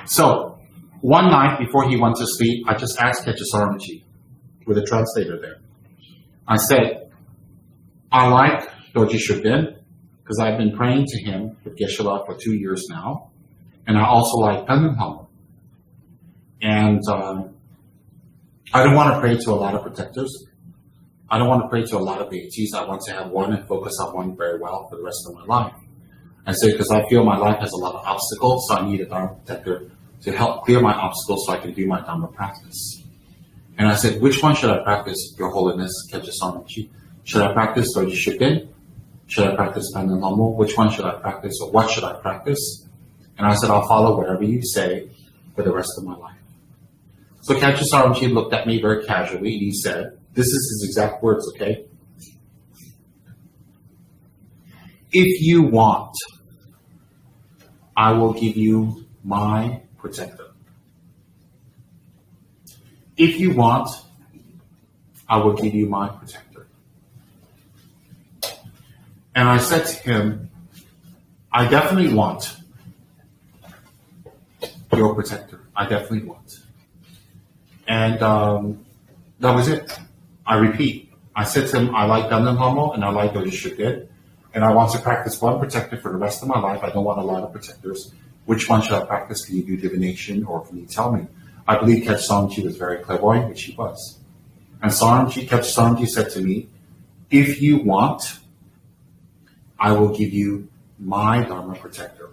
So, one night before he went to sleep, I just asked Rinpoche, with a translator there. I said, I like Dorje Shugden, because I've been praying to him with Geshe-la for 2 years now. And I also like Rinpoche. And I don't want to pray to a lot of protectors. I don't want to pray to a lot of deities. I want to have one and focus on one very well for the rest of my life. I say, because I feel my life has a lot of obstacles, so I need a Dharma protector to help clear my obstacles so I can do my Dharma practice. And I said, which one should I practice, Your Holiness, Rinpoche? Should I practice Dorje Shugden? Should I practice Pandan Lhamo? Which one should I practice, or what should I practice? And I said, I'll follow whatever you say for the rest of my life. So Rinpoche looked at me very casually, and he said, this is his exact words, okay? If you want, I will give you my protector. If you want, I will give you my protector. And I said to him, I definitely want your protector. I definitely want. And that was it. I repeat. I said to him, I like Pandan Lhamo and I like Dorje Shugden. And I want to practice one protector for the rest of my life. I don't want a lot of protectors. Which one should I practice? Can you do divination, or can you tell me? I believe Rinpoche was very clairvoyant, which he was. And Rinpoche said to me, if you want, I will give you my Dharma protector.